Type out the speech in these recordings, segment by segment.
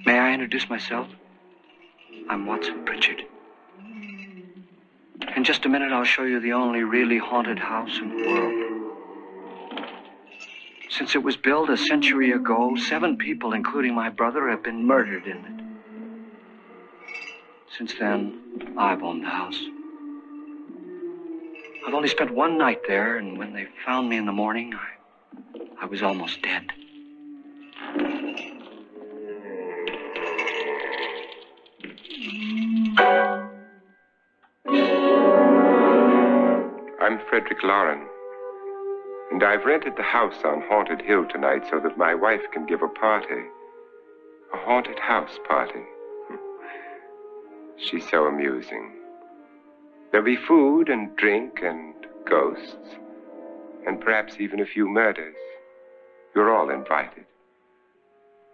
May I introduce myself? I'm Watson Pritchard. In just a minute, I'll show you the only really haunted house in the world. Since it was built a century ago, 7 people, including my brother, have been murdered in it. Since then, I've owned the house. I've only spent one night there, and when they found me in the morning, I was almost dead. I'm Frederick Loren, and I've rented the house on Haunted Hill tonight so that my wife can give a party. A haunted house party. She's so amusing. There'll be food and drink and ghosts, and perhaps even a few murders. You're all invited.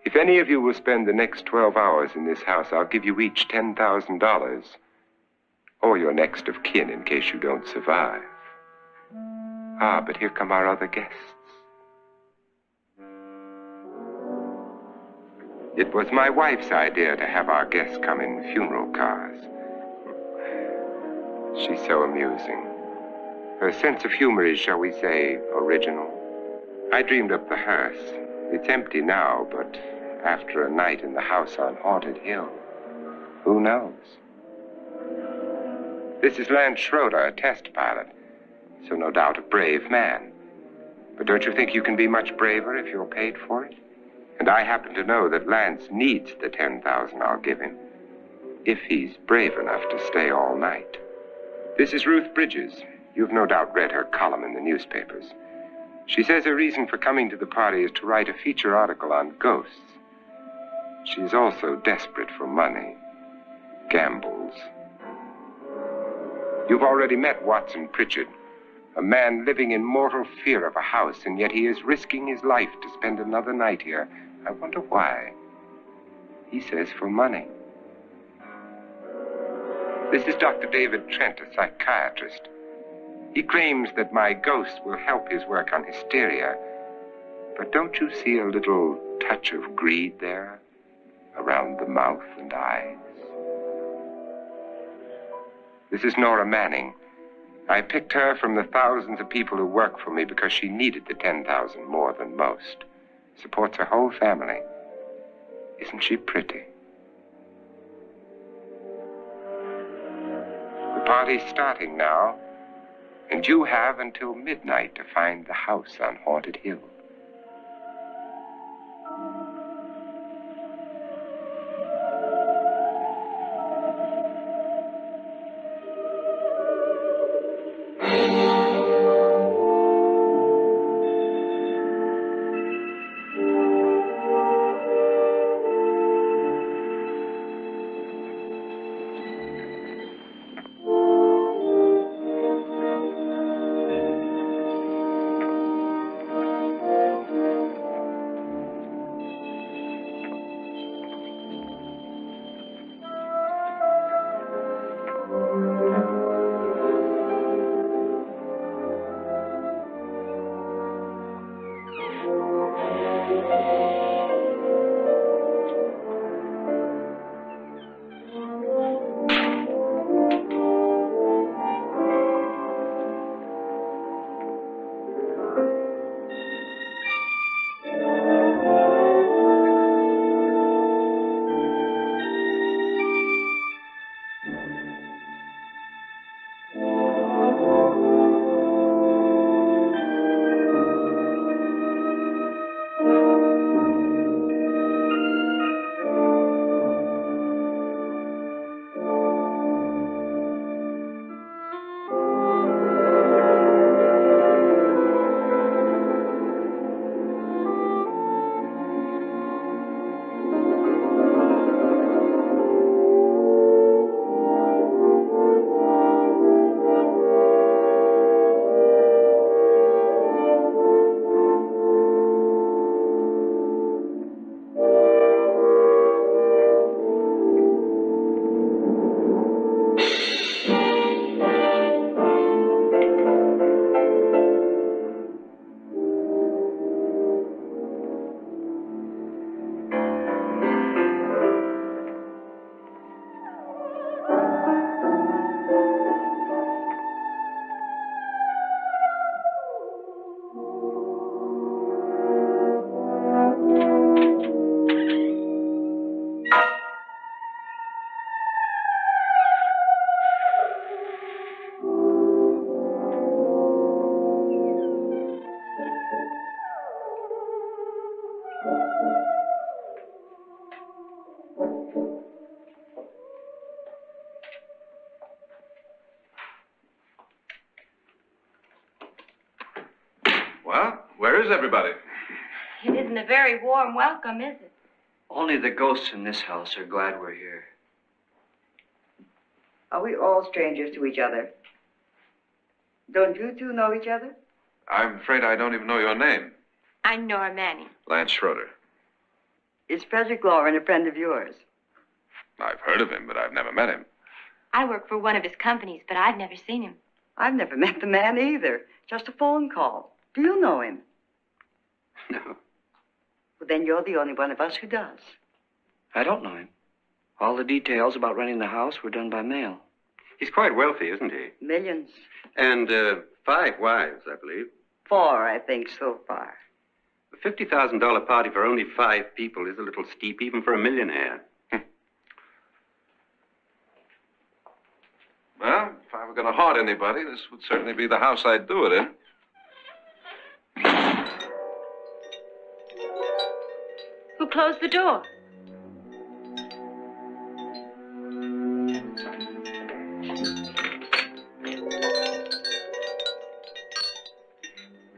If any of you will spend the next 12 hours in this house, I'll give you each $10,000. Or your next of kin in case you don't survive. Ah, but here come our other guests. It was my wife's idea to have our guests come in funeral cars. She's so amusing. Her sense of humor is, shall we say, original. I dreamed up the hearse. It's empty now, but after a night in the house on Haunted Hill, who knows? This is Lance Schroeder, a test pilot, so no doubt a brave man. But don't you think you can be much braver if you're paid for it? And I happen to know that Lance needs the $10,000 I'll give him, if he's brave enough to stay all night. This is Ruth Bridges. You've no doubt read her column in the newspapers. She says her reason for coming to the party is to write a feature article on ghosts. She's also desperate for money. Gambles. You've already met Watson Pritchard, a man living in mortal fear of a house, and yet he is risking his life to spend another night here. I wonder why. He says for money. This is Dr. David Trent, a psychiatrist. He claims that my ghost will help his work on hysteria. But don't you see a little touch of greed there? Around the mouth and eyes? This is Nora Manning. I picked her from the thousands of people who work for me because she needed the $10,000 more than most. Supports her whole family. Isn't she pretty? The party's starting now, and you have until midnight to find the house on Haunted Hill. Where's everybody? It isn't a very warm welcome, is it? Only the ghosts in this house are glad we're here. Are we all strangers to each other? Don't you two know each other? I'm afraid I don't even know your name. I'm Nora Manning. Lance Schroeder. Is Frederick Loren a friend of yours? I've heard of him, but I've never met him. I work for one of his companies, but I've never seen him. I've never met the man either. Just a phone call. Do you know him? No, Well, then you're the only one of us who does. I don't know him. All the details about renting the house were done by mail. He's quite wealthy, isn't he? Millions. And 5 wives, I believe. 4, I think, so far. A $50,000 party for only 5 people is a little steep, even for a millionaire. Well, if I were going to haunt anybody, this would certainly be the house I'd do it in. Who closed the door?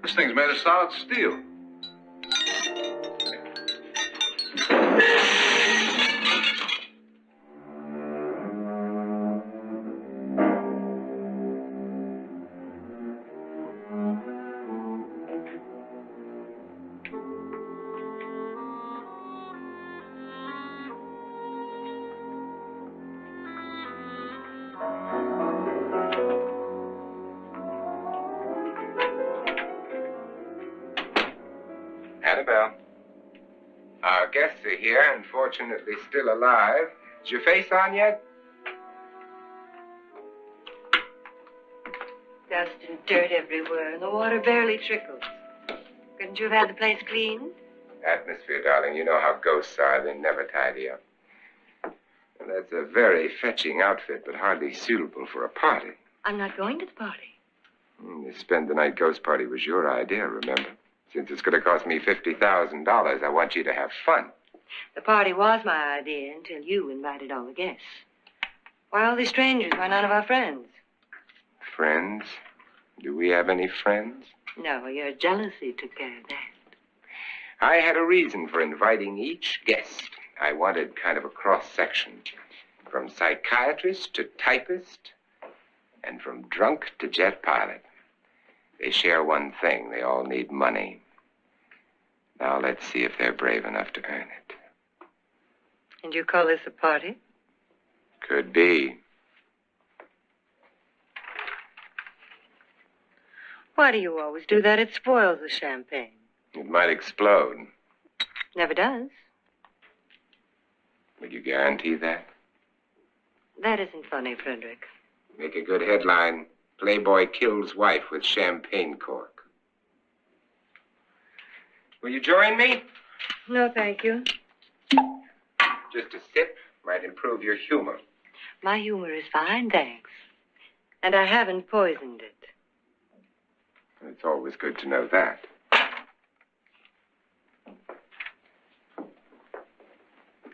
This thing's made of solid steel. Annabelle, our guests are here, and fortunately still alive. Is your face on yet? Dust and dirt everywhere, and the water barely trickles. Couldn't you have had the place cleaned? Atmosphere, darling. You know how ghosts are. They never tidy up. Well, that's a very fetching outfit, but hardly suitable for a party. I'm not going to the party. The spend-the-night ghost party was your idea, remember? Since it's going to cost me $50,000, I want you to have fun. The party was my idea until you invited all the guests. Why all these strangers? Why none of our friends? Friends? Do we have any friends? No, your jealousy took care of that. I had a reason for inviting each guest. I wanted kind of a cross-section. From psychiatrist to typist, and from drunk to jet pilot. They share one thing. They all need money. Now let's see if they're brave enough to earn it. And you call this a party? Could be. Why do you always do that? It spoils the champagne. It might explode. Never does. Would you guarantee that? That isn't funny, Frederick. Make a good headline. Playboy kills wife with champagne cork. Will you join me? No, thank you. Just a sip might improve your humor. My humor is fine, thanks. And I haven't poisoned it. It's always good to know that.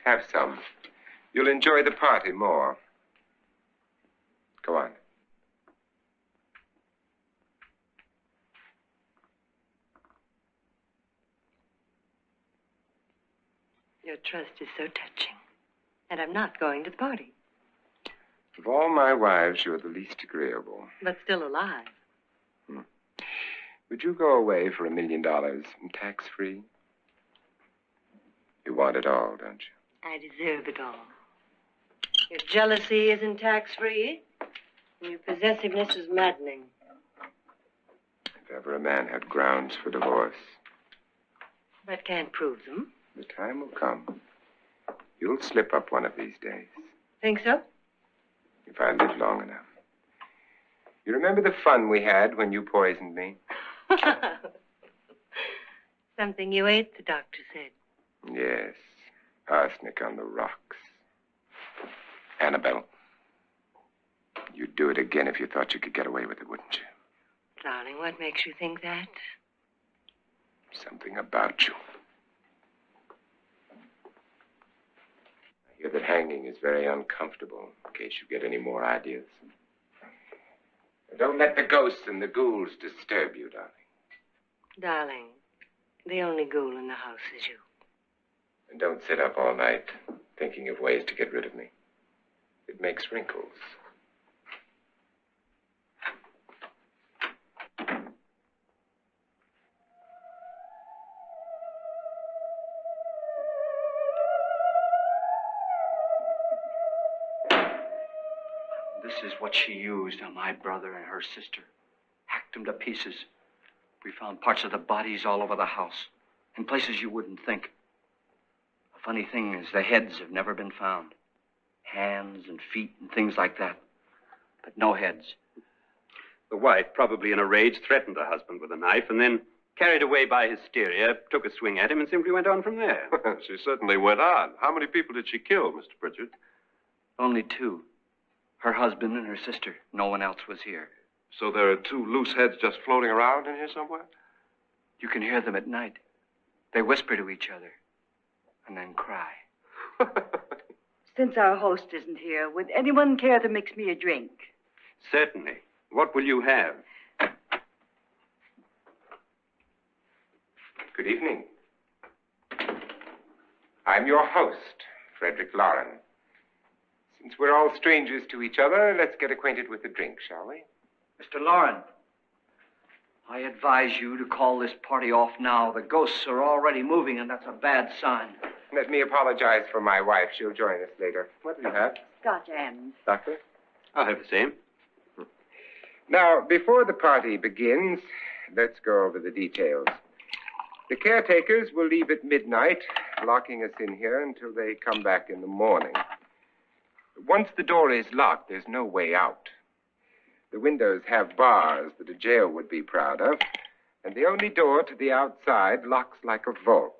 Have some. You'll enjoy the party more. Go on. Your trust is so touching. And I'm not going to the party. Of all my wives, you're the least agreeable. But still alive. Would you go away for $1 million tax-free? You want it all, don't you? I deserve it all. Your jealousy isn't tax-free. And your possessiveness is maddening. If ever a man had grounds for divorce. That can't prove them. The time will come. You'll slip up one of these days. Think so? If I live long enough. You remember the fun we had when you poisoned me? Something you ate, the doctor said. Yes. Arsenic on the rocks. Annabelle, you'd do it again if you thought you could get away with it, wouldn't you? Darling, what makes you think that? Something about you. I hear that hanging is very uncomfortable, in case you get any more ideas. Don't let the ghosts and the ghouls disturb you, darling. Darling, The only ghoul in the house is you. And don't sit up all night thinking of ways to get rid of me. It makes wrinkles. This is what she used on my brother and her sister. Hacked them to pieces. We found parts of the bodies all over the house, in places you wouldn't think. The funny thing is, the heads have never been found. Hands and feet and things like that. But no heads. The wife, probably in a rage, threatened her husband with a knife and then, carried away by hysteria, took a swing at him and simply went on from there. She certainly went on. How many people did she kill, Mr. Pritchard? Only two. Her husband and her sister. No one else was here. So there are two loose heads just floating around in here somewhere? You can hear them at night. They whisper to each other and then cry. Since our host isn't here, would anyone care to mix me a drink? Certainly. What will you have? Good evening. I'm your host, Frederick Loren. Since we're all strangers to each other, let's get acquainted with a drink, shall we? Mr. Loren, I advise you to call this party off now. The ghosts are already moving, and that's a bad sign. Let me apologize for my wife. She'll join us later. What do you have? Scotch and. Doctor? I'll have the same. Now, before the party begins, let's go over the details. The caretakers will leave at midnight, locking us in here until they come back in the morning. Once the door is locked, there's no way out. The windows have bars that a jail would be proud of, and the only door to the outside locks like a vault.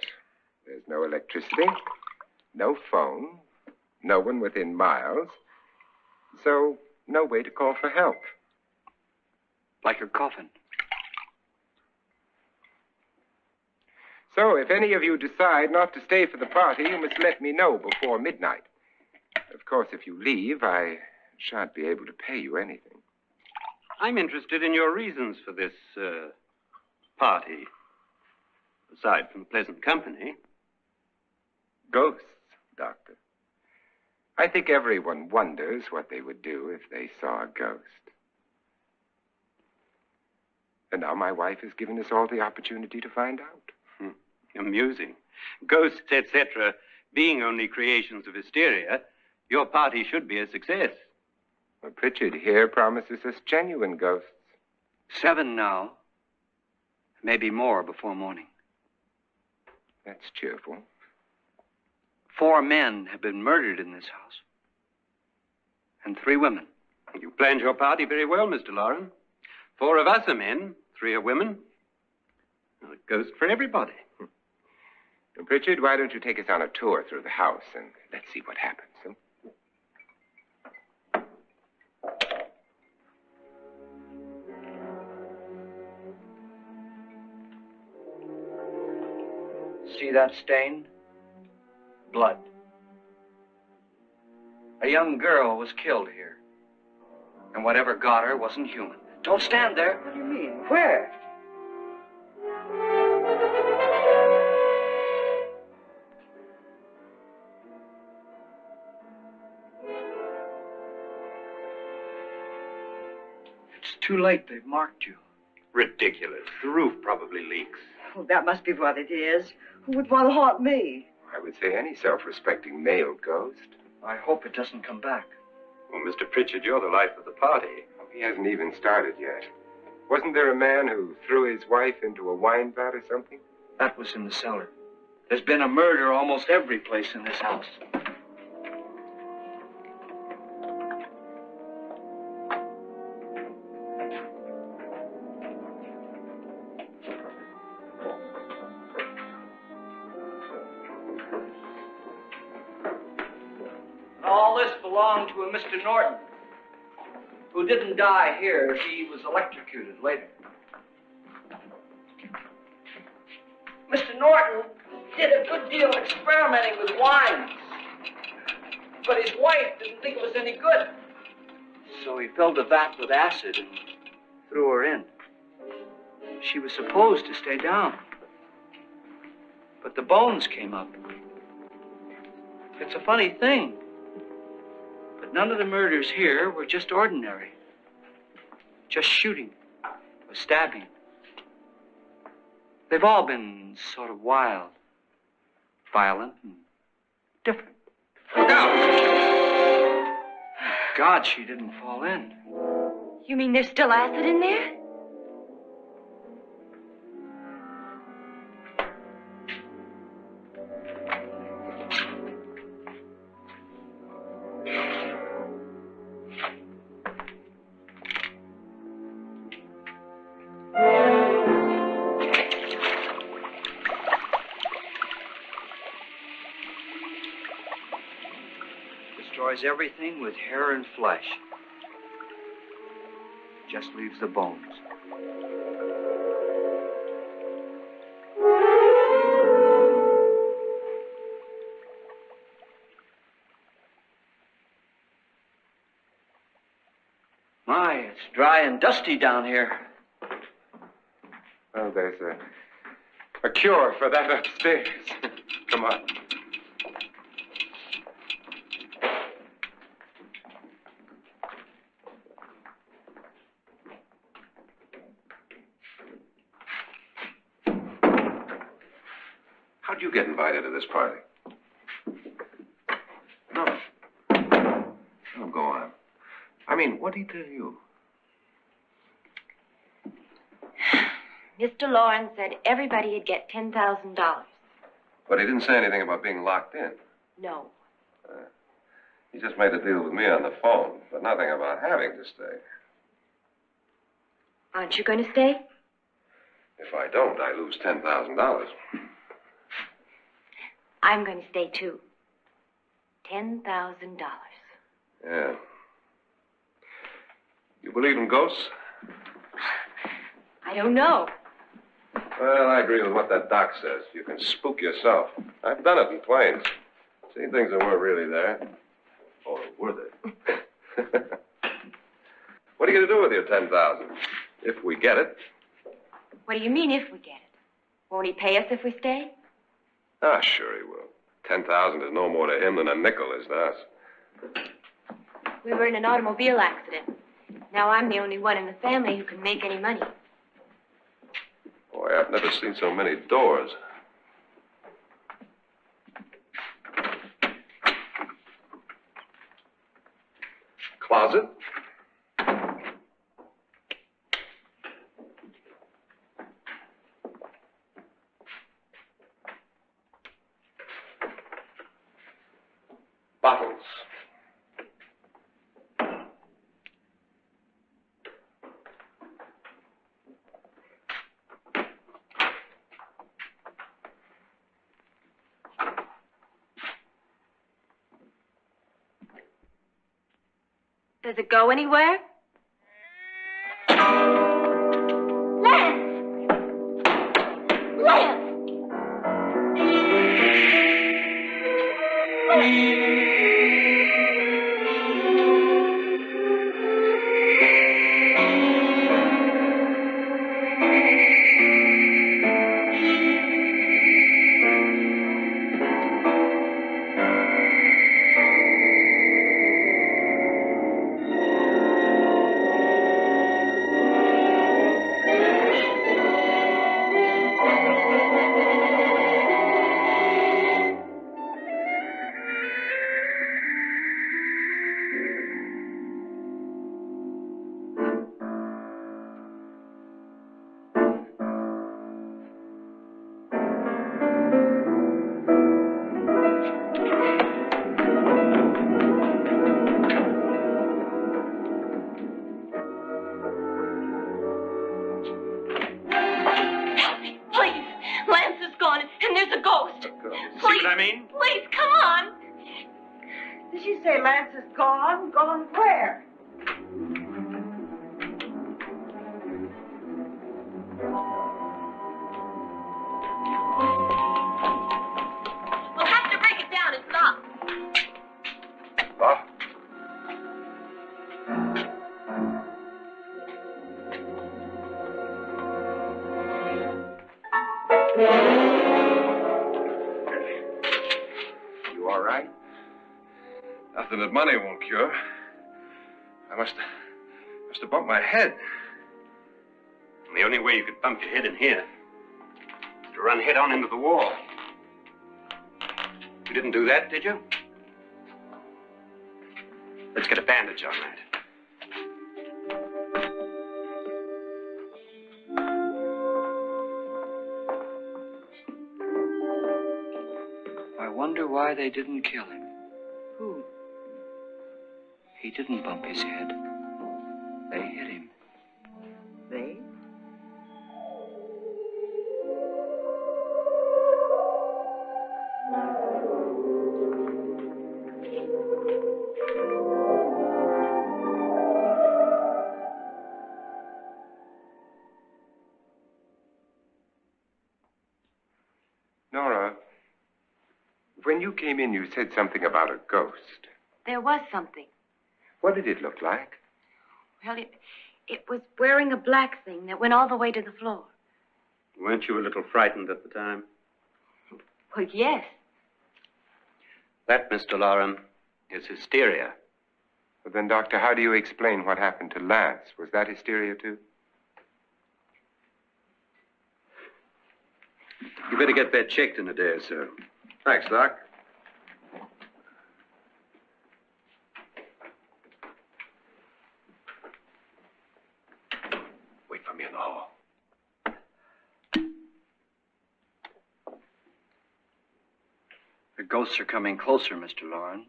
There's no electricity, no phone, no one within miles, so no way to call for help. Like a coffin. So if any of you decide not to stay for the party, you must let me know before midnight. Of course, if you leave, I shan't be able to pay you anything. I'm interested in your reasons for this, party. Aside from pleasant company. Ghosts, Doctor. I think everyone wonders what they would do if they saw a ghost. And now my wife has given us all the opportunity to find out. Amusing. Ghosts, etc., being only creations of hysteria, your party should be a success. Well, Pritchard here promises us genuine ghosts. 7 now. Maybe more before morning. That's cheerful. 4 men have been murdered in this house. And 3 women. You planned your party very well, Mr. Loren. 4 of us are men, 3 are women. A ghost for everybody. Well, Pritchard, why don't you take us on a tour through the house and let's see what happens, huh? See that stain? Blood. A young girl was killed here. And whatever got her wasn't human. Don't stand there. What do you mean? Where? It's too late. They've marked you. Ridiculous. The roof probably leaks. Oh, that must be what it is. Who would want to haunt me? I would say any self-respecting male ghost. I hope it doesn't come back. Well, Mr. Pritchard, you're the life of the party. Oh, he hasn't even started yet. Wasn't there a man who threw his wife into a wine vat or something? That was in the cellar. There's been a murder almost every place in this house. All this belonged to a Mr. Norton, who didn't die here. He was electrocuted later. Mr. Norton did a good deal of experimenting with wines, but his wife didn't think it was any good. So he filled the vat with acid and threw her in. She was supposed to stay down. But the bones came up. It's a funny thing. But none of the murders here were just ordinary. Just shooting or stabbing. They've all been sort of wild, violent, and different. Look out! God, she didn't fall in. You mean there's still acid in there? Destroys everything with hair and flesh. Just leaves the bones. My, it's dry and dusty down here. Well, there's a cure for that upstairs. Come on. How'd you get invited to this party? No. Oh, go on. I mean, what did he tell you? Mr. Lorens said everybody'd get $10,000. But he didn't say anything about being locked in. No. He just made a deal with me on the phone, but nothing about having to stay. Aren't you going to stay? If I don't, I lose $10,000. I'm going to stay, too. $10,000. Yeah. You believe in ghosts? I don't know. Well, I agree with what that doc says. You can spook yourself. I've done it in planes. Seen things that weren't really there. Or were they? What are you going to do with your $10,000? If we get it. What do you mean, if we get it? Won't he pay us if we stay? Ah, sure he will. 10,000 is no more to him than a nickel is to us. We were in an automobile accident. Now I'm the only one in the family who can make any money. Boy, I've never seen so many doors. Closet. Bottles. Does it go anywhere? Lance! Lance! Please, come on. Did she say Lance is gone? Gone where? We'll have to break it down and stop. What? Nothing that money won't cure. I must have bumped my head. And the only way you could bump your head in here is to run head on into the wall. You didn't do that, did you? Let's get a bandage on that. I wonder why they didn't kill him. Who? He didn't bump his head. They hit him. They? Nora, when you came in, you said something about a ghost. There was something. What did it look like? Well, it was wearing a black thing that went all the way to the floor. Weren't you a little frightened at the time? Well, yes. That, Mr. Loren, is hysteria. Well, then, Doctor, how do you explain what happened to Lance? Was that hysteria, too? You better get that checked in a day or so. Thanks, Doc. Wait for me in the hall. The ghosts are coming closer, Mr. Loren.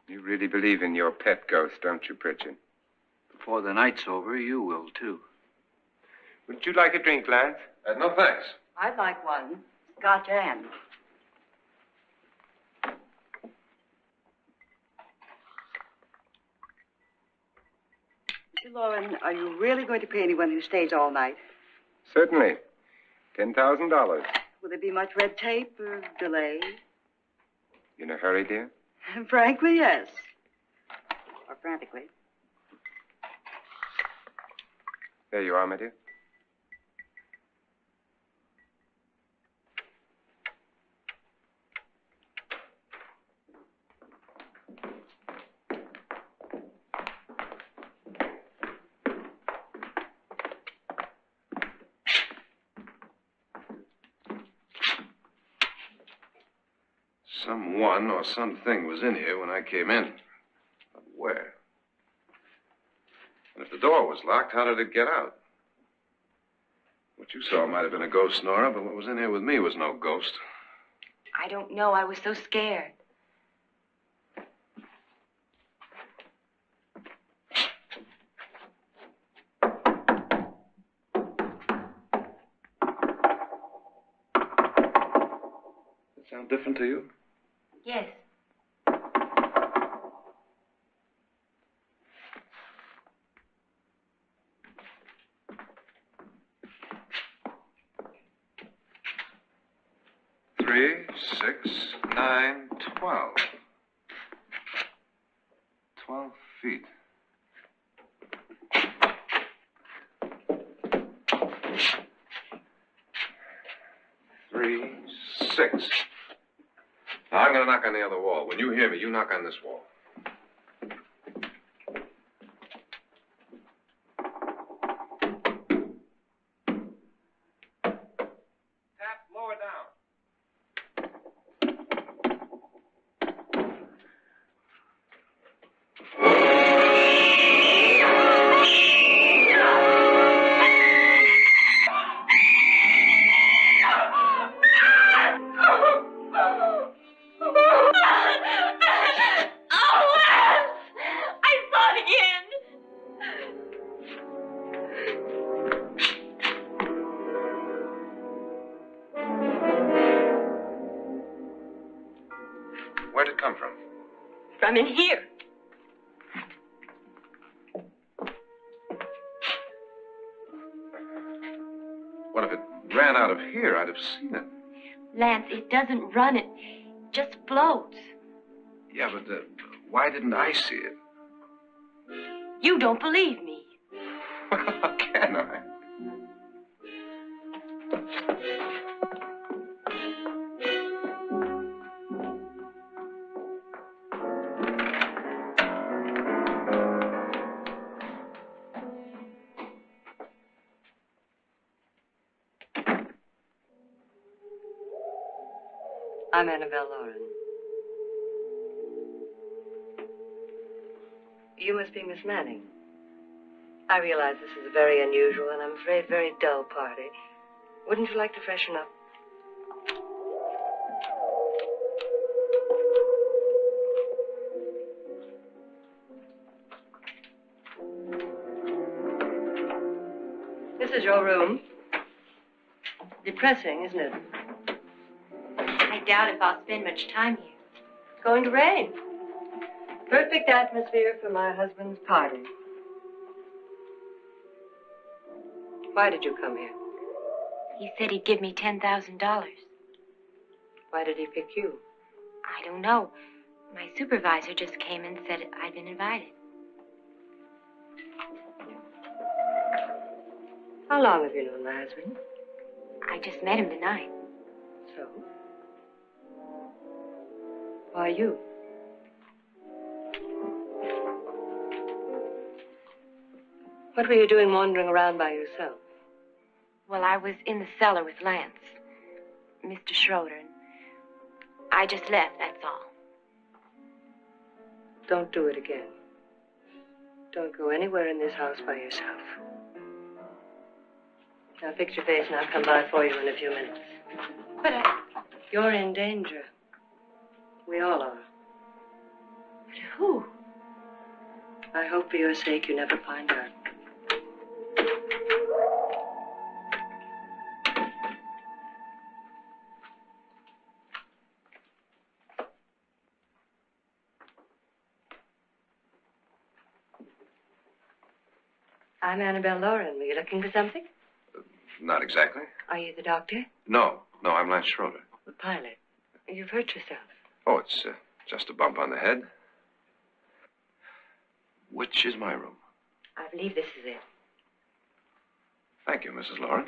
You really believe in your pet ghost, don't you, Pritchard? Before the night's over, you will, too. Would you like a drink, Lance? No, thanks. I'd like one. Scotch and. Mr. Loren, are you really going to pay anyone who stays all night? Certainly. $10,000. Will there be much red tape or delay? You in a hurry, dear? Frankly, yes. Or frantically. There you are, my dear. Someone or something was in here when I came in. But where? And if the door was locked, how did it get out? What you saw might have been a ghost, Nora, but what was in here with me was no ghost. I don't know. I was so scared. Does it sound different to you? Yes. Three, 6, 9, 12. 12 feet. Three, 6. Now, I'm going to knock on the other wall. When you hear me, you knock on this wall. Tap lower down. Where'd it come from? From in here. What if it ran out of here? I'd have seen it. Lance, it doesn't run. It just floats. Yeah, but why didn't I see it? You don't believe me. Well, how can I? I'm Annabelle Loren. You must be Miss Manning. I realize this is a very unusual and I'm afraid very dull party. Wouldn't you like to freshen up? This is your room. Depressing, isn't it? I doubt if I'll spend much time here. It's going to rain. Perfect atmosphere for my husband's party. Why did you come here? He said he'd give me $10,000. Why did he pick you? I don't know. My supervisor just came and said I'd been invited. How long have you known my husband? I just met him tonight. So? Why you? What were you doing wandering around by yourself? Well, I was in the cellar with Lance, Mr. Schroeder, and I just left, that's all. Don't do it again. Don't go anywhere in this house by yourself. Now fix your face and I'll come by for you in a few minutes. But You're in danger. We all are. But who? I hope for your sake you never find out. I'm Annabelle Loren. Were you looking for something? Not exactly. Are you the doctor? No, I'm Lance Schroeder. The pilot. You've hurt yourself. Oh, it's just a bump on the head. Which is my room? I believe this is it. Thank you, Mrs. Loren.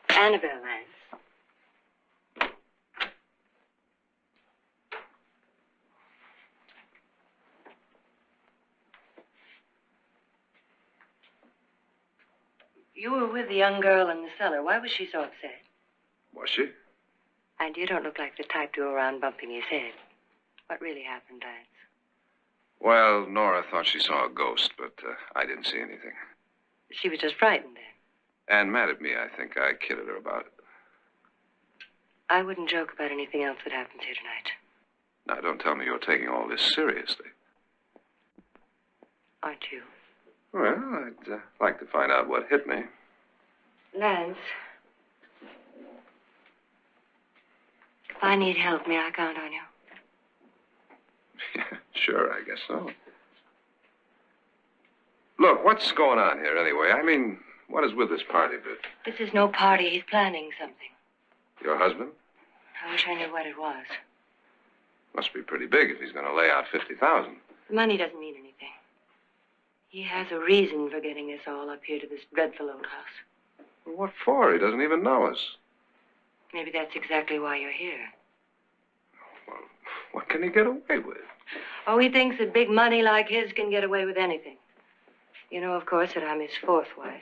Annabelle Lance. You were with the young girl in the cellar. Why was she so upset? Was she? And you don't look like the type to go around bumping his head. What really happened, Lance? Well, Nora thought she saw a ghost, but I didn't see anything. She was just frightened then. And mad at me, I think. I kidded her about it. I wouldn't joke about anything else that happens here tonight. Now, don't tell me you're taking all this seriously. Aren't you? Well, I'd like to find out what hit me. Lance. If I need help, may I count on you? Sure, I guess so. Look, what's going on here anyway? I mean, what is with this party bit? This is no party. He's planning something. Your husband? I wish I knew what it was. Must be pretty big if he's going to lay out $50,000. The money doesn't mean anything. He has a reason for getting us all up here to this dreadful old house. Well, what for? He doesn't even know us. Maybe that's exactly why you're here. Well, what can he get away with? Oh, he thinks that big money like his can get away with anything. You know, of course, that I'm his fourth wife.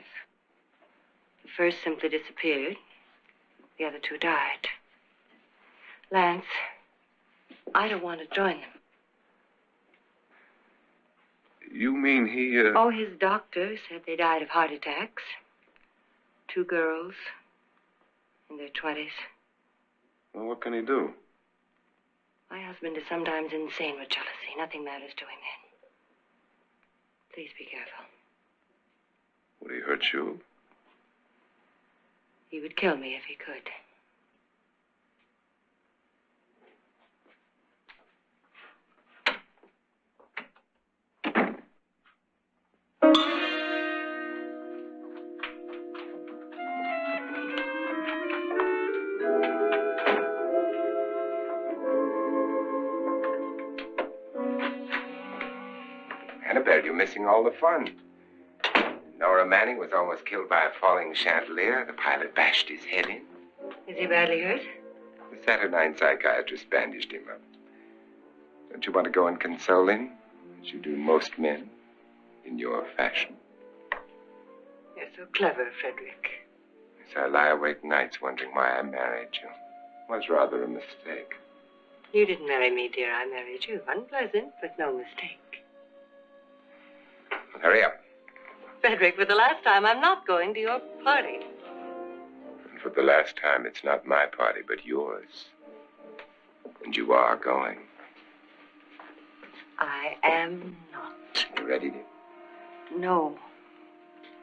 The first simply disappeared. The other two died. Lance, I don't want to join them. You mean he, Oh, his doctor said they died of heart attacks. 2 girls in their 20s. Well, what can he do? My husband is sometimes insane with jealousy. Nothing matters to him then. Please be careful. Would he hurt you? He would kill me if he could. Annabelle, you're missing all the fun. Nora Manning was almost killed by a falling chandelier. The pilot bashed his head in. Is he badly hurt? The Saturnine psychiatrist bandaged him up. Don't you want to go and console him, as you do most men, in your fashion? You're so clever, Frederick. So I lie awake nights wondering why I married you. was rather a mistake. You didn't marry me, dear. I married you. Unpleasant, but no mistake. Well, hurry up. Frederick, for the last time, I'm not going to your party. And for the last time, it's not my party, but yours. And you are going. I am not. You ready, dear? No.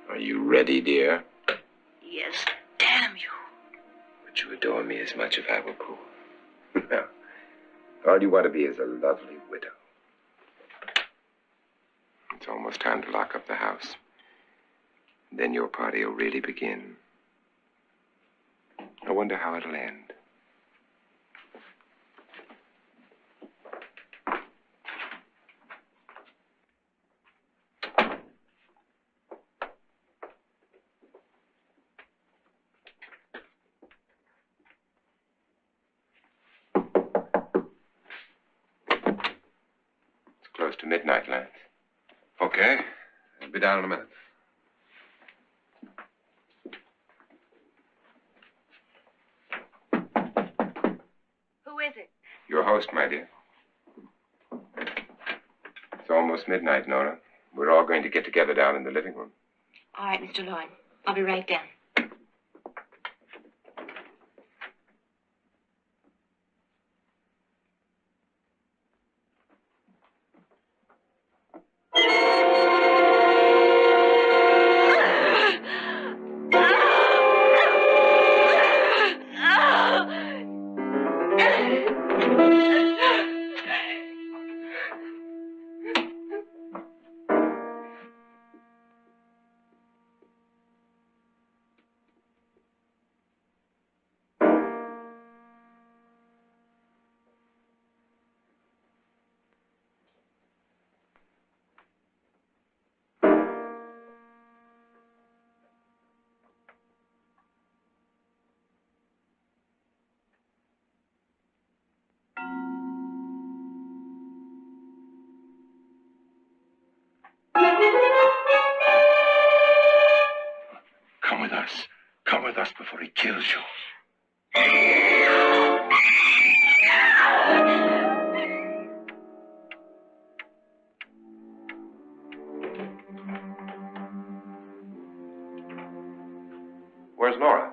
Are you ready, dear? Yes, damn you. Would you adore me as much if I were poor? No. All you want to be is a lovely widow. It's almost time to lock up the house. Then your party will really begin. I wonder how it'll end. Close to midnight, Lance. Okay. I'll be down in a minute. Who is it? Your host, my dear. It's almost midnight, Nora. We're all going to get together down in the living room. All right, Mr. Loren. I'll be right down. Come with us before he kills you. Where's Laura?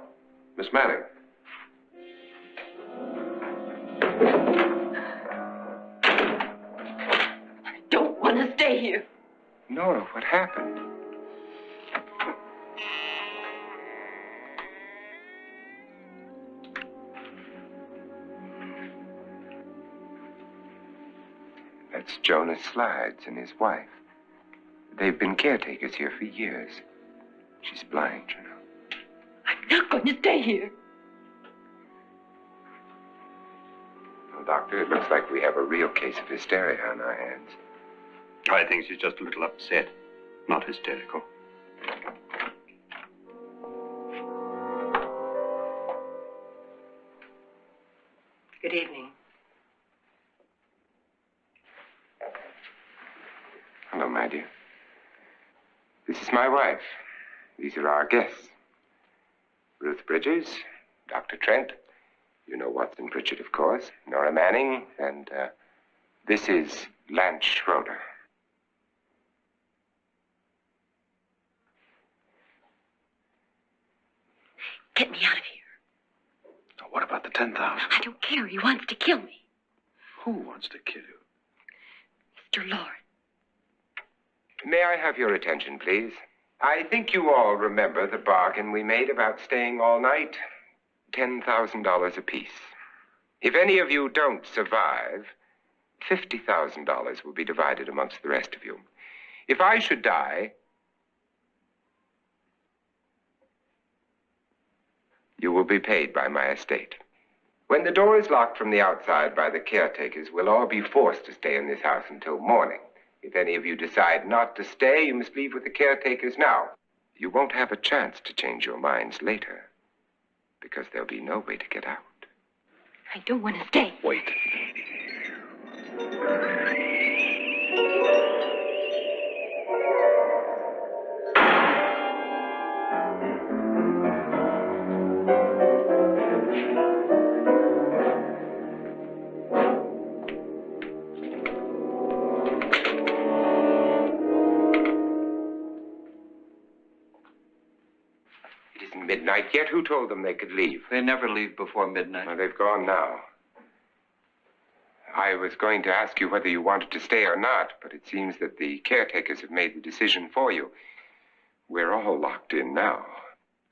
Miss Manning. I don't want to stay here. Nora, what happened? That's Jonas Slides and his wife. They've been caretakers here for years. She's blind, you know. I'm not going to stay here. Well, Doctor, it looks like we have a real case of hysteria on our hands. I think she's just a little upset, not hysterical. Good evening. Hello, my dear. This is my wife. These are our guests. Ruth Bridges, Dr. Trent. You know Watson Pritchard, of course. Nora Manning, and this is Lance Schroeder. Get me out of here. Now, what about the 10,000? I don't care. He wants to kill me. Who wants to kill you? Mr. Loren. May I have your attention, please? I think you all remember the bargain we made about staying all night. $10,000 apiece. If any of you don't survive, $50,000 will be divided amongst the rest of you. If I should die, you will be paid by my estate. When the door is locked from the outside by the caretakers, we'll all be forced to stay in this house until morning. If any of you decide not to stay, you must leave with the caretakers now. You won't have a chance to change your minds later, because there'll be no way to get out. I don't want to stay. Wait. midnight yet. Who told them they could leave? They never leave before midnight. Well, they've gone now. I was going to ask you whether you wanted to stay or not, but it seems that the caretakers have made the decision for you. We're all locked in now.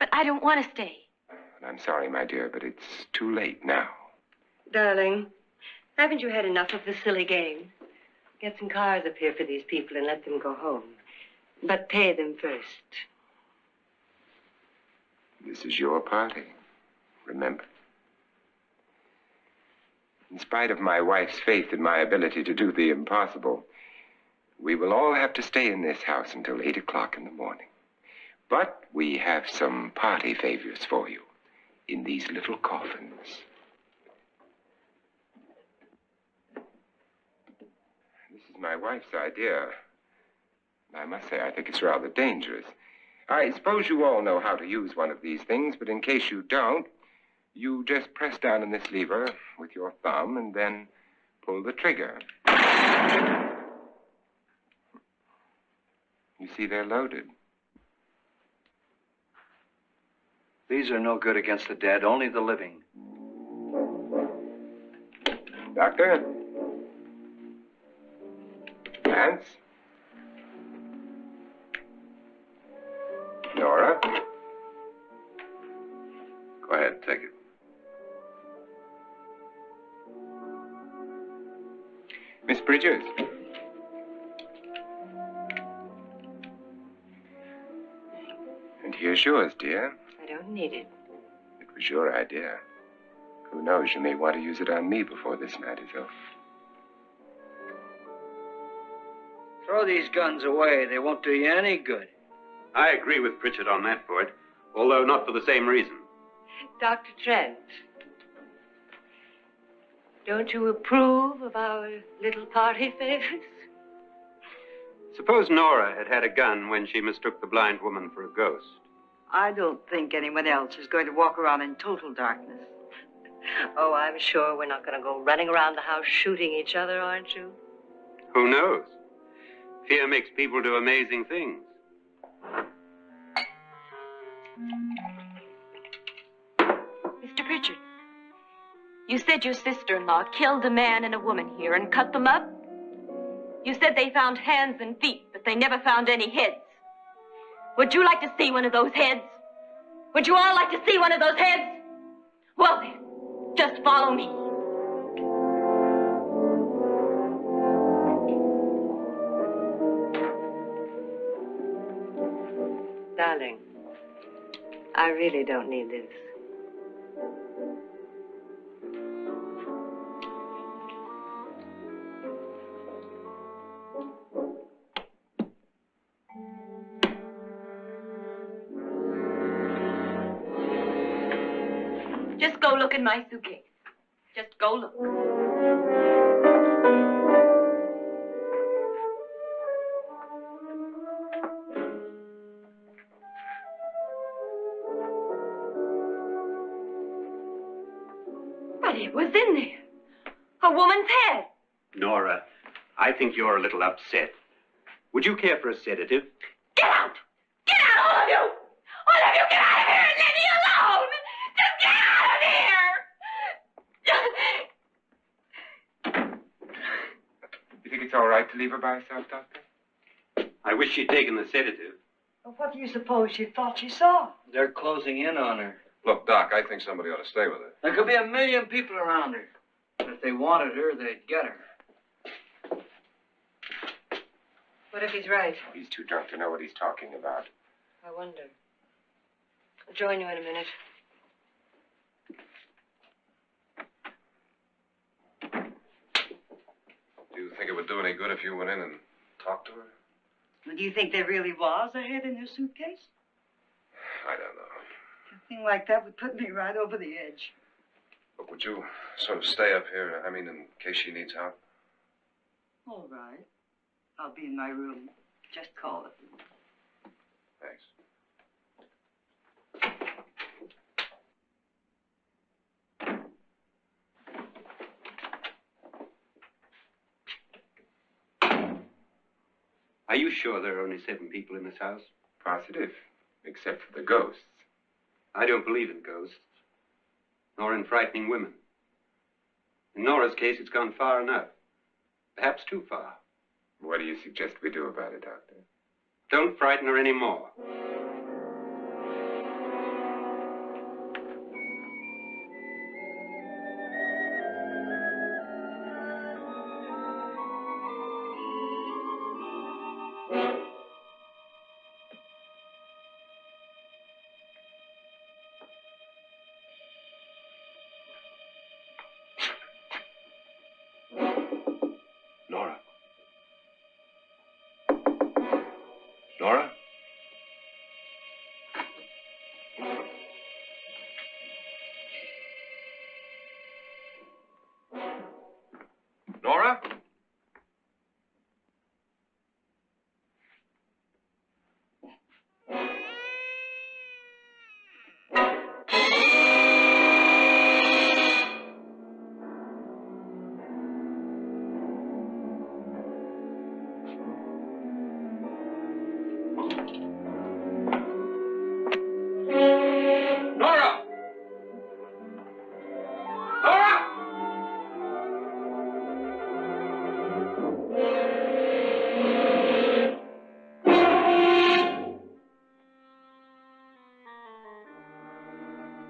But I don't want to stay. And I'm sorry, my dear, but it's too late now. Darling, haven't you had enough of the silly game? Get some cars up here for these people and let them go home. But pay them first. This is your party, remember? In spite of my wife's faith in my ability to do the impossible, we will all have to stay in this house until 8 o'clock in the morning. But we have some party favors for you in these little coffins. This is my wife's idea. I must say, I think it's rather dangerous. I suppose you all know how to use one of these things, but in case you don't, you just press down on this lever with your thumb and then pull the trigger. You see, they're loaded. These are no good against the dead, only the living. Doctor? Lance? Nora? Go ahead, take it. Miss Bridges? And here's yours, dear. I don't need it. It was your idea. Who knows, you may want to use it on me before this night is over. Throw these guns away. They won't do you any good. I agree with Pritchard on that point, although not for the same reason. Dr. Trent, don't you approve of our little party favors? Suppose Nora had had a gun when she mistook the blind woman for a ghost. I don't think anyone else is going to walk around in total darkness. Oh, I'm sure we're not going to go running around the house shooting each other, aren't you? Who knows? Fear makes people do amazing things. Mr. Pritchard, you said your sister-in-law killed a man and a woman here and cut them up? You said they found hands and feet, but they never found any heads. Would you like to see one of those heads? Would you all like to see one of those heads? Well, then, just follow me. Darling, I really don't need this. Just go look in my suitcase. Just go look. But it was in there. A woman's head. Nora, I think you're a little upset. Would you care for a sedative? Get out! Get out, all of you! All of you, get out of here and leave me alone! Just get out of here! You think it's all right to leave her by herself, Doctor? I wish she'd taken the sedative. Well, what do you suppose she thought she saw? They're closing in on her. Look, Doc, I think somebody ought to stay with her. There could be 1 million people around her. But if they wanted her, they'd get her. What if he's right? He's too drunk to know what he's talking about. I wonder. I'll join you in a minute. Do you think it would do any good if you went in and talked to her? Well, do you think there really was a head in her suitcase? I don't know. A thing like that would put me right over the edge. But would you sort of stay up here, I mean, in case she needs help? All right. I'll be in my room. Just call it. Thanks. Are you sure there are only 7 people in this house? Positive, except for the ghosts. I don't believe in ghosts, nor in frightening women. In Nora's case, it's gone far enough. Perhaps too far. What do you suggest we do about it, Doctor? Don't frighten her anymore. Nora? Nora? Nora? Nora! Nora!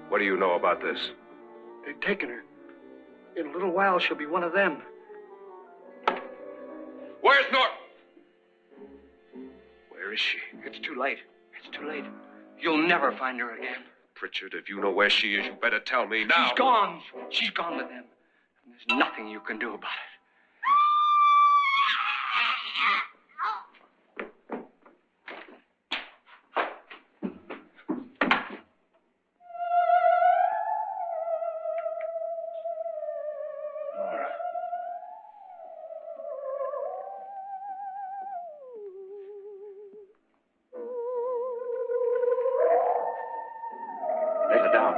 What do you know about this? They've taken her. In a little while, she'll be one of them. Where's Nora? Where is she? It's too late. It's too late. You'll never find her again. Pritchard, if you know where she is, you better tell me now. She's gone. She's gone with them. And there's nothing you can do about it. Nora. Lay her down.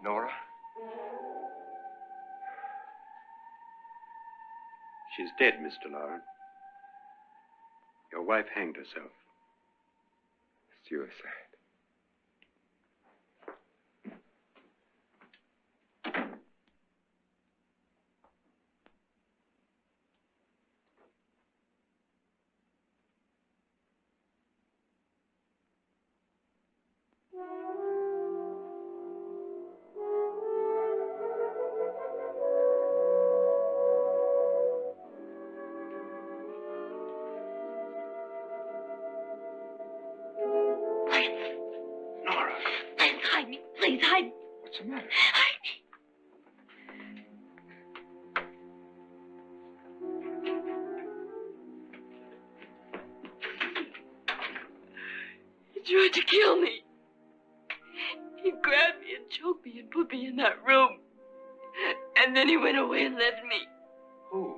Nora? She's dead, Mr. Lorens. Your wife hanged herself. Suicide. Nora, Please hide me. Please hide me. what's the matter? Hide me. He tried to kill me. He grabbed me and choked me and put me in that room. And then he went away and left me. Who?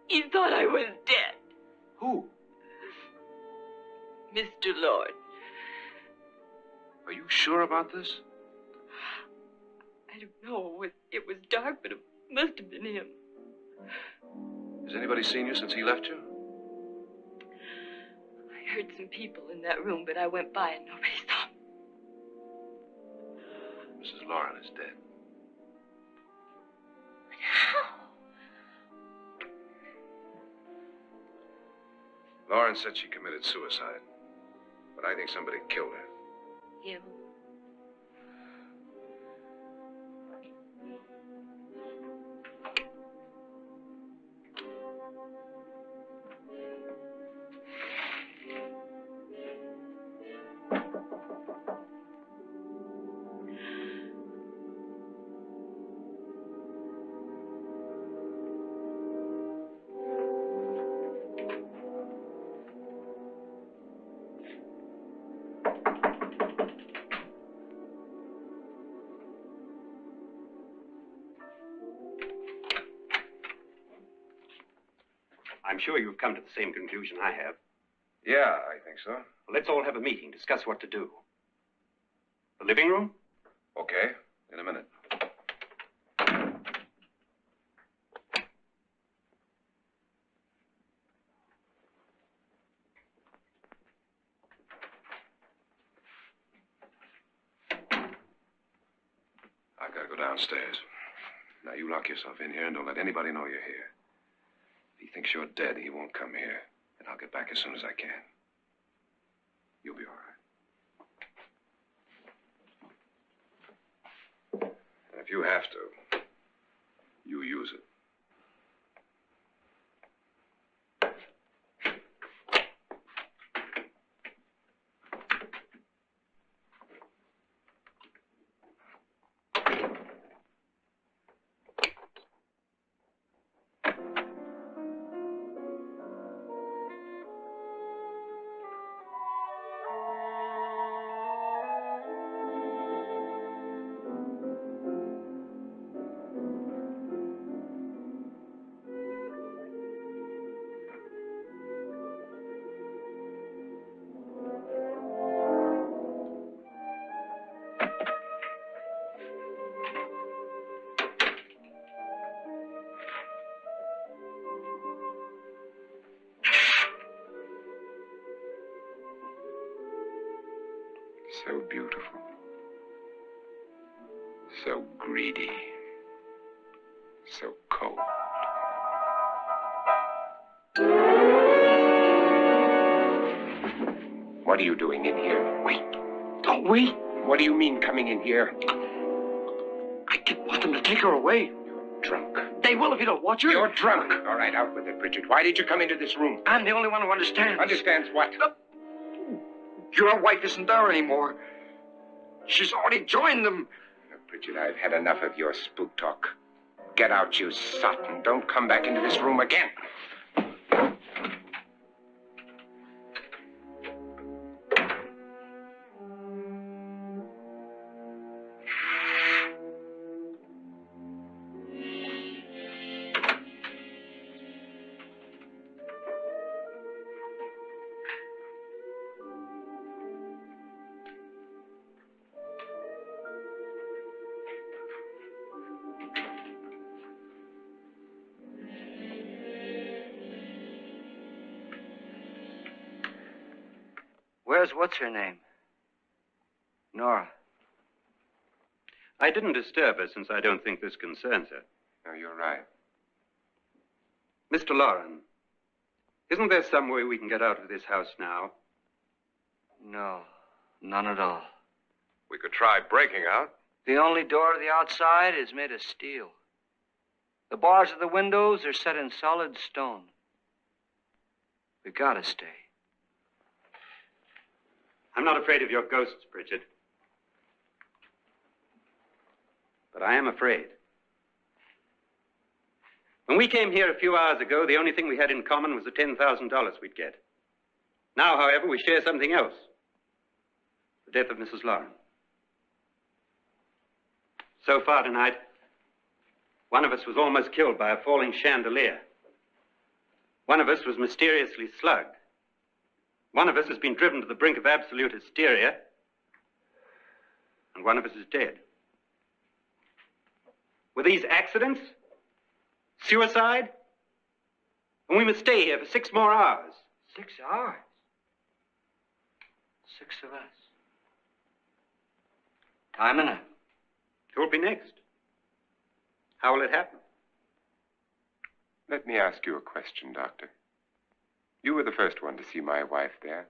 He thought I was dead. Who? Mr. Lord. Are you sure about this? I don't know. It was dark, but it must have been him. Has anybody seen you since he left you? I heard some people in that room, but I went by and nobody saw me. Mrs. Lorens is dead. How? Lorens said she committed suicide, but I think somebody killed her. Him. I'm sure you've come to the same conclusion I have. Yeah, I think so. Well, let's all have a meeting, discuss what to do. The living room? Okay, in a minute. I've got to go downstairs. Now, you lock yourself in here and don't let anybody know you're here. If he thinks you're dead, he won't come here. And I'll get back as soon as I can. You'll be all right. And if you have to, you use it. So beautiful. So greedy. So cold. What are you doing in here? Wait. Don't wait. What do you mean coming in here? I didn't want them to take her away. You're drunk. They will if you don't watch her. You're drunk. All right, out with it, Bridget. Why did you come into this room? I'm the only one who understands. Understands what? Your wife isn't there anymore. She's already joined them. Bridget, I've had enough of your spook talk. Get out, you sot, and don't come back into this room again. Where's what's-her-name? Nora. I didn't disturb her since I don't think this concerns her. No, you're right. Mr. Loren, isn't there some way we can get out of this house now? No, none at all. We could try breaking out. The only door to the outside is made of steel. The bars of the windows are set in solid stone. We gotta stay. I'm not afraid of your ghosts, Bridget. But I am afraid. When we came here a few hours ago, the only thing we had in common was the $10,000 we'd get. Now, however, we share something else. The death of Mrs. Loren. So far tonight, one of us was almost killed by a falling chandelier. One of us was mysteriously slugged. One of us has been driven to the brink of absolute hysteria. And one of us is dead. Were these accidents? Suicide? And we must stay here for 6 more hours. 6 hours? 6 of us. Time enough. Who will be next? How will it happen? Let me ask you a question, Doctor. You were the first one to see my wife there.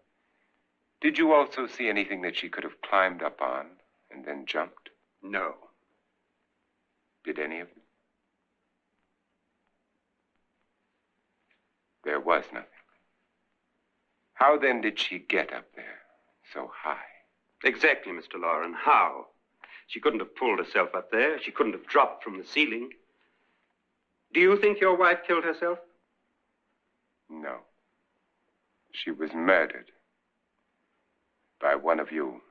Did you also see anything that she could have climbed up on and then jumped? No. Did any of you? There was nothing. How then did she get up there so high? Exactly, Mr. Loren. How? She couldn't have pulled herself up there. She couldn't have dropped from the ceiling. Do you think your wife killed herself? No. She was murdered by one of you.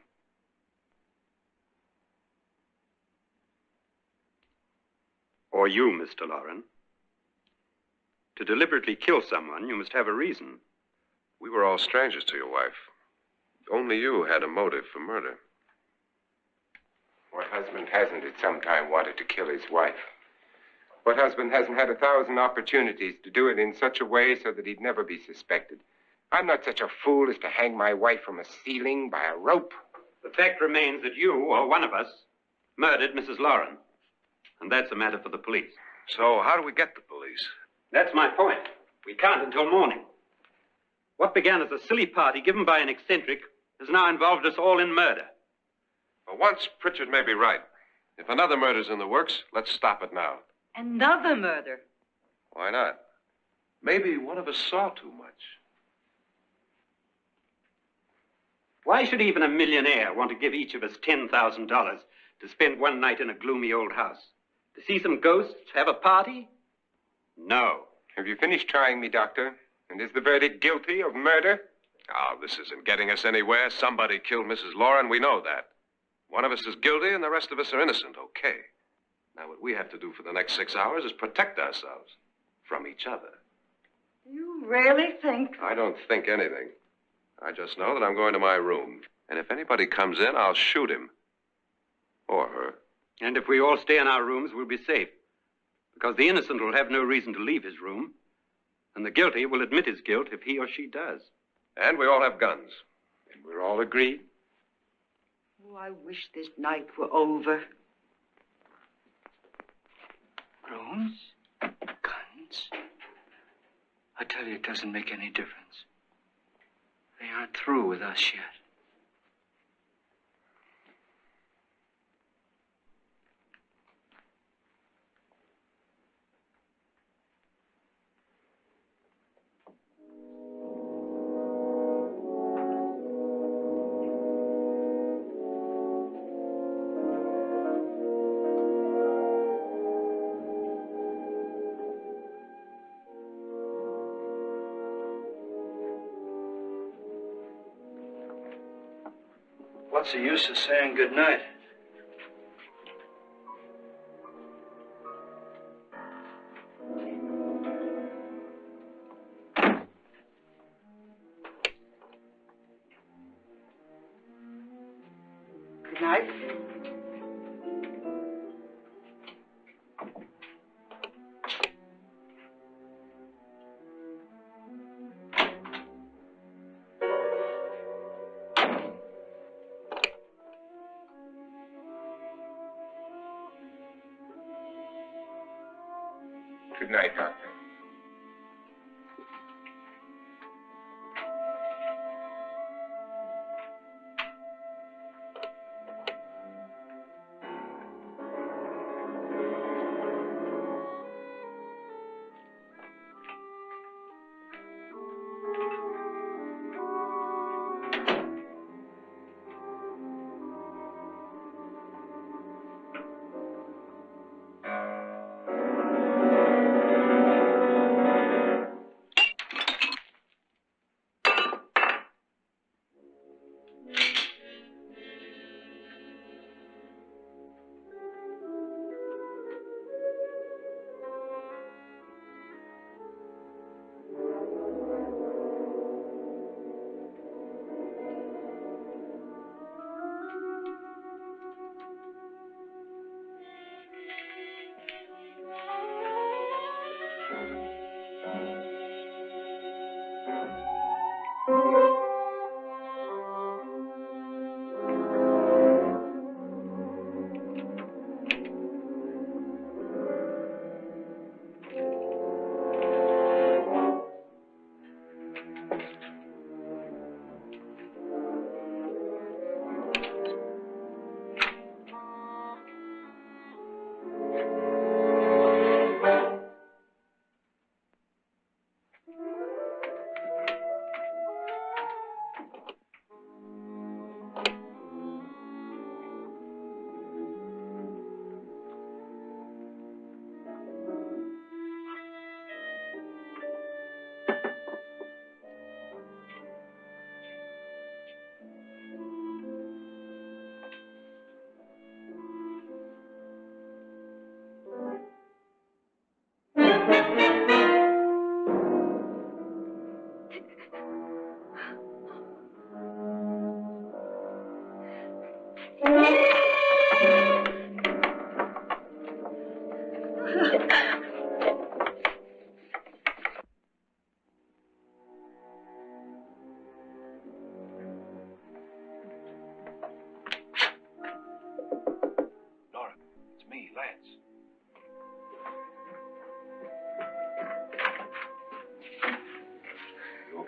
Or you, Mr. Loren. To deliberately kill someone, you must have a reason. We were all strangers to your wife. Only you had a motive for murder. What husband hasn't at some time wanted to kill his wife? What husband hasn't had 1,000 opportunities to do it in such a way so that he'd never be suspected? I'm not such a fool as to hang my wife from a ceiling by a rope. The fact remains that you, or one of us, murdered Mrs. Lorens. And that's a matter for the police. So how do we get the police? That's my point. We can't until morning. What began as a silly party given by an eccentric has now involved us all in murder. For once, Pritchard may be right. If another murder's in the works, let's stop it now. Another murder. Why not? Maybe one of us saw too much. Why should even a millionaire want to give each of us $10,000 to spend one night in a gloomy old house? To see some ghosts, have a party? No. Have you finished trying me, Doctor? And is the verdict guilty of murder? Oh, this isn't getting us anywhere. Somebody killed Mrs. Lorens. We know that. One of us is guilty and the rest of us are innocent. Okay. Now, what we have to do for the next 6 hours is protect ourselves from each other. You really think? I don't think anything. I just know that I'm going to my room. And if anybody comes in, I'll shoot him. Or her. And if we all stay in our rooms, we'll be safe. Because the innocent will have no reason to leave his room. And the guilty will admit his guilt if he or she does. And we all have guns. And we're all agreed? Oh, I wish this night were over. Rooms? Guns? I tell you, it doesn't make any difference. They aren't through with us yet. What's the use of saying goodnight? Good night. Good night, Doctor.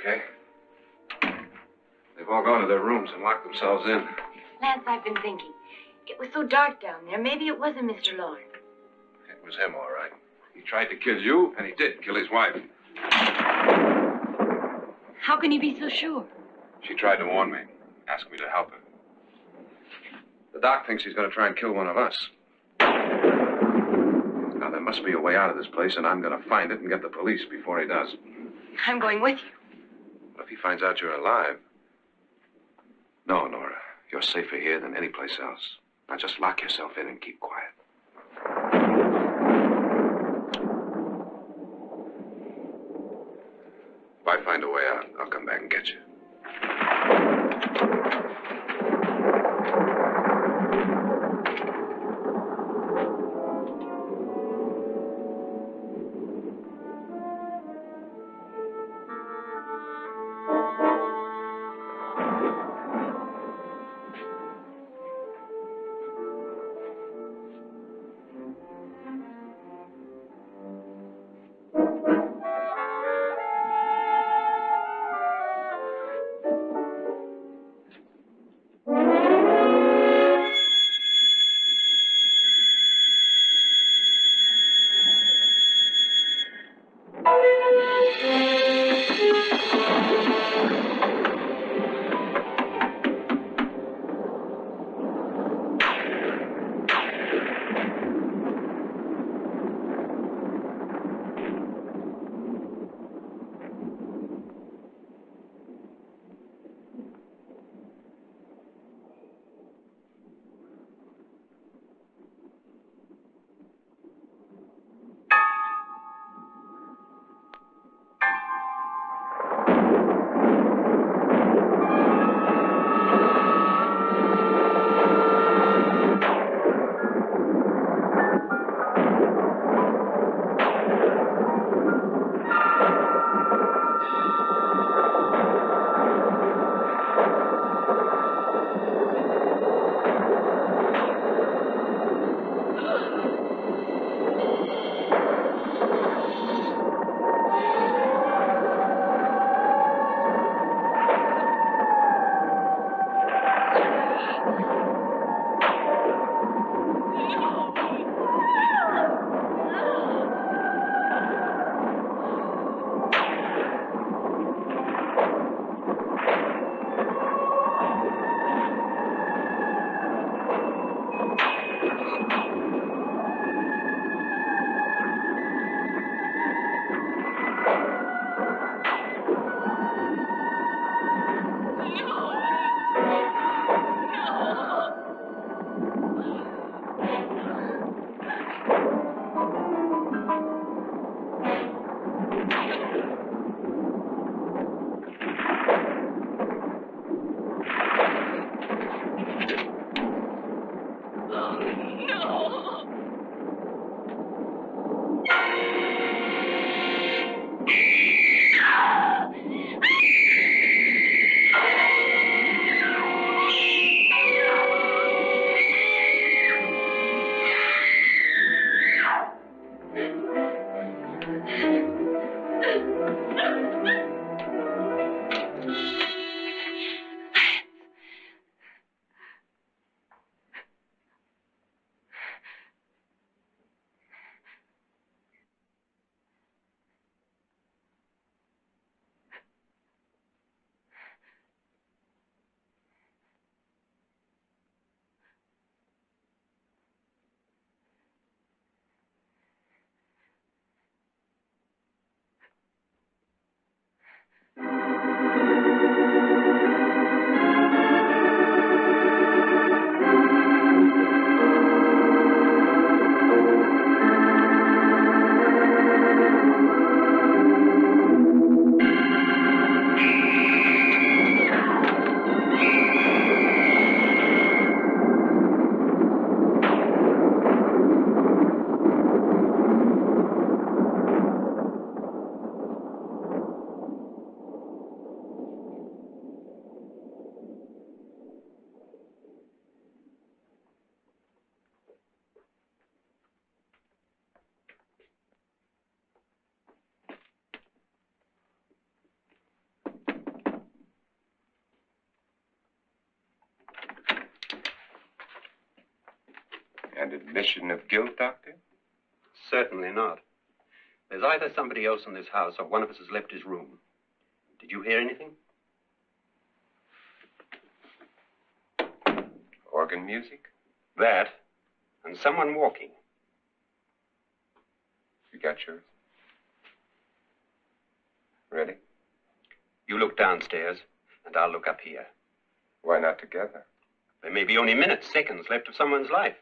okay. They've all gone to their rooms and locked themselves in. Lance, I've been thinking. It was so dark down there. Maybe it wasn't Mr. Lorens. It was him, all right. He tried to kill you, and he did kill his wife. How can you be so sure? She tried to warn me, asked me to help her. The doc thinks he's going to try and kill one of us. Now, there must be a way out of this place, and I'm going to find it and get the police before he does. I'm going with you. But if he finds out you're alive... No, Nora. You're safer here than any place else. Now just lock yourself in and keep quiet. If I find a way out, I'll come back and get you. And admission of guilt, Doctor? Certainly not. There's either somebody else in this house or one of us has left his room. Did you hear anything? Organ music? That, and someone walking. You got yours? Ready? You look downstairs, and I'll look up here. Why not together? There may be only minutes, seconds left of someone's life.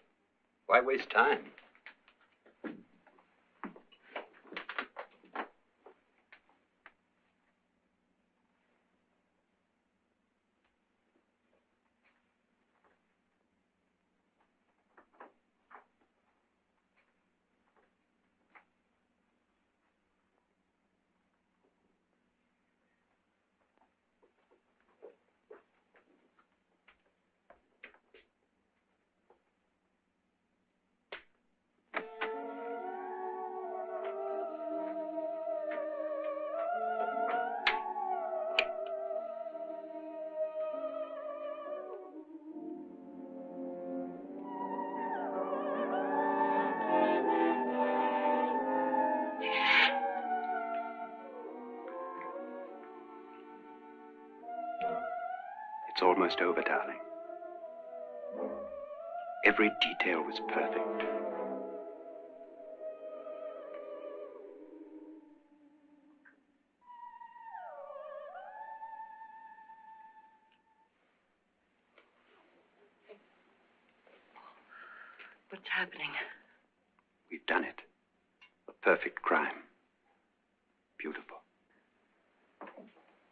Why waste time? It's almost over, darling. Every detail was perfect. What's happening? We've done it. A perfect crime. Beautiful.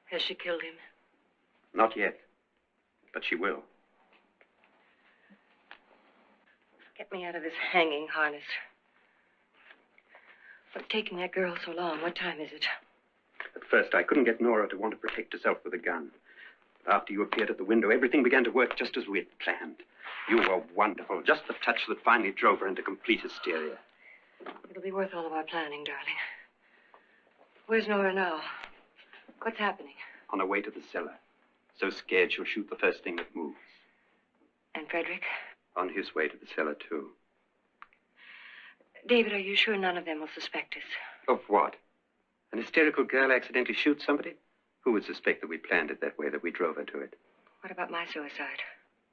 Has she killed him? Not yet, but she will. Get me out of this hanging harness. What's taking that girl so long? What time is it? At first, I couldn't get Nora to want to protect herself with a gun. But after you appeared at the window, everything began to work just as we had planned. You were wonderful. Just the touch that finally drove her into complete hysteria. It'll be worth all of our planning, darling. Where's Nora now? What's happening? On her way to the cellar. So scared she'll shoot the first thing that moves. And Frederick? On his way to the cellar, too. David, are you sure none of them will suspect us? Of what? An hysterical girl accidentally shoots somebody? Who would suspect that we planned it that way, that we drove her to it? What about my suicide?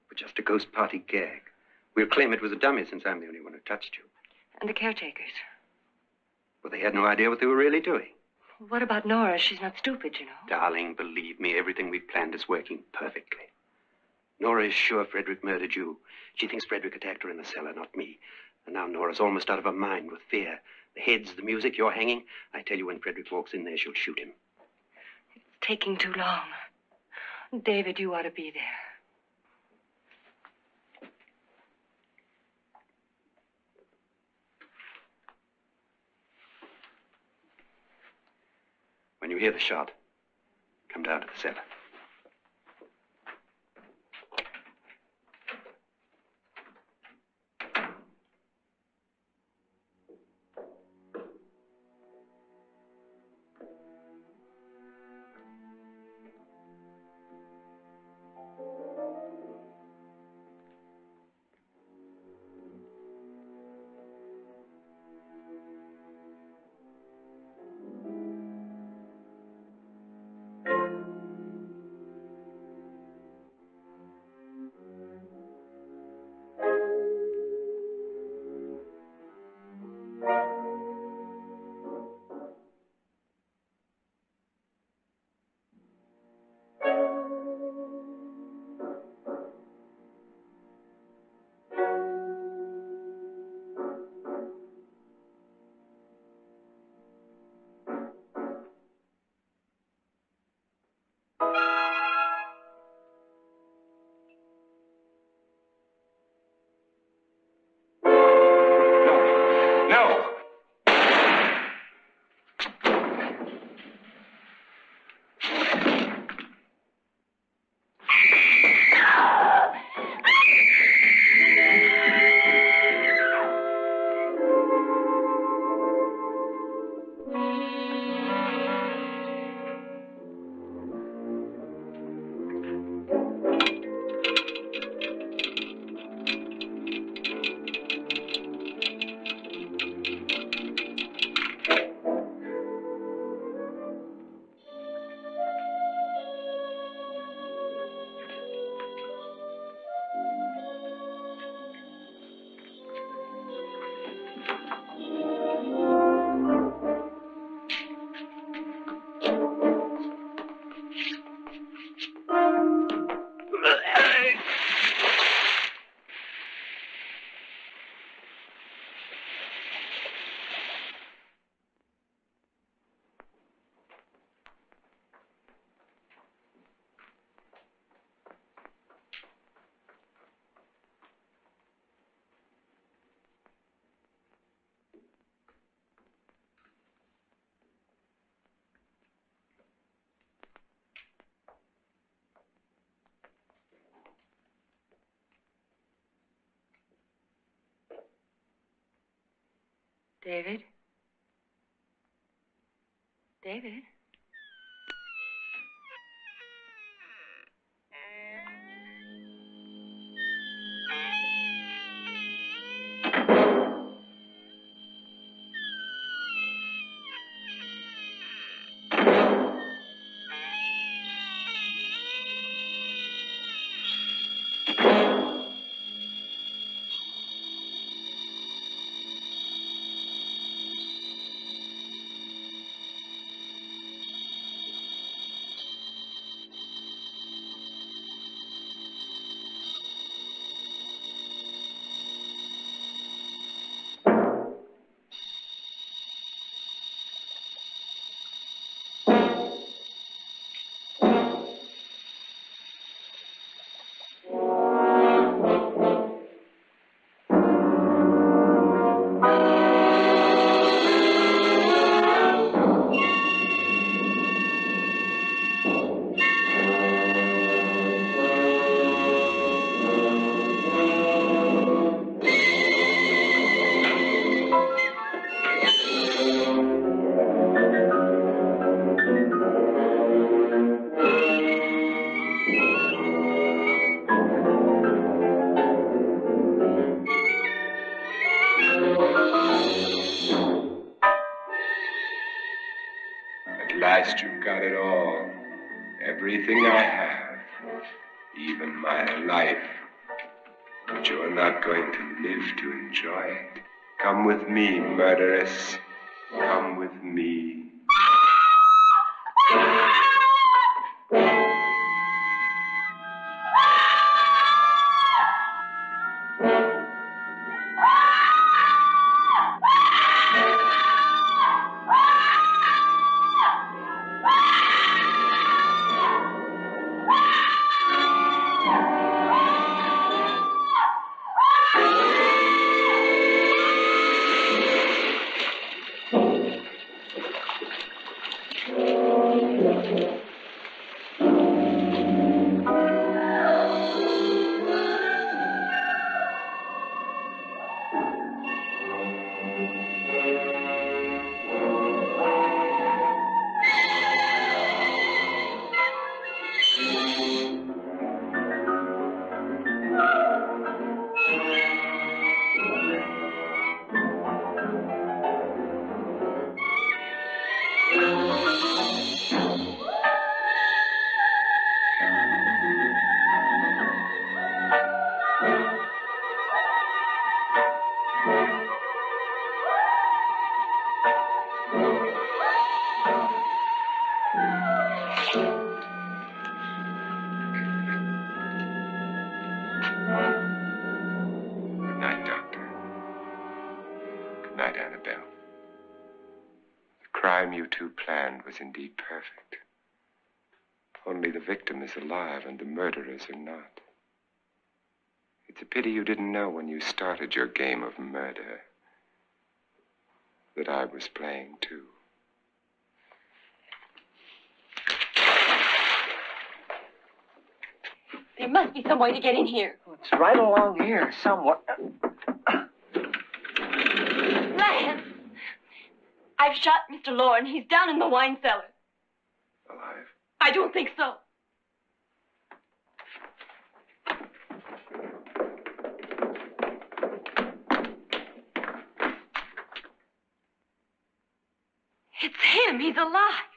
But just a ghost party gag. We'll claim it was a dummy since I'm the only one who touched you. And the caretakers? Well, they had no idea what they were really doing. What about Nora? She's not stupid, you know. Darling, believe me, everything we've planned is working perfectly. Nora is sure Frederick murdered you. She thinks Frederick attacked her in the cellar, not me. And now Nora's almost out of her mind with fear. The heads, the music, you're hanging. I tell you, when Frederick walks in there, she'll shoot him. It's taking too long. David, you ought to be there. When you hear the shot, come down to the cellar. David? David? At last you've got it all. Everything I have. Even my life. But you're not going to live to enjoy it. Come with me, murderess. Come with me. You two planned was indeed perfect. Only the victim is alive and the murderers are not. It's a pity you didn't know when you started your game of murder that I was playing too. There must be some way to get in here. Well, it's right along here somewhere. Lance! I've shot Mr. Lorens. He's down in the wine cellar. Alive? I don't think so. It's him. He's alive.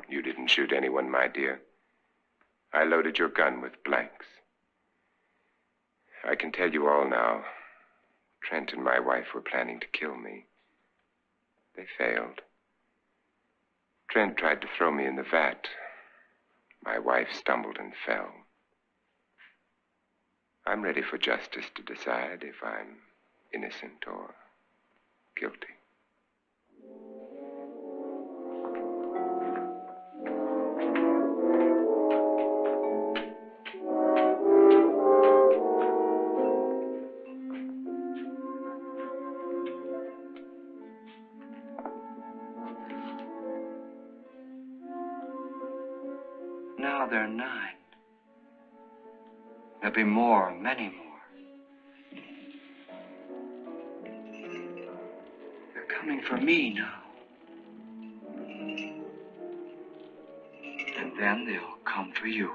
You didn't shoot anyone, my dear. I loaded your gun with blanks. I can tell you all now. Trent and my wife were planning to kill me. They failed. Trent tried to throw me in the vat. My wife stumbled and fell. I'm ready for justice to decide if I'm innocent or guilty. Now they're 9. There'll be more, many more. They're coming for me now. And then they'll come for you.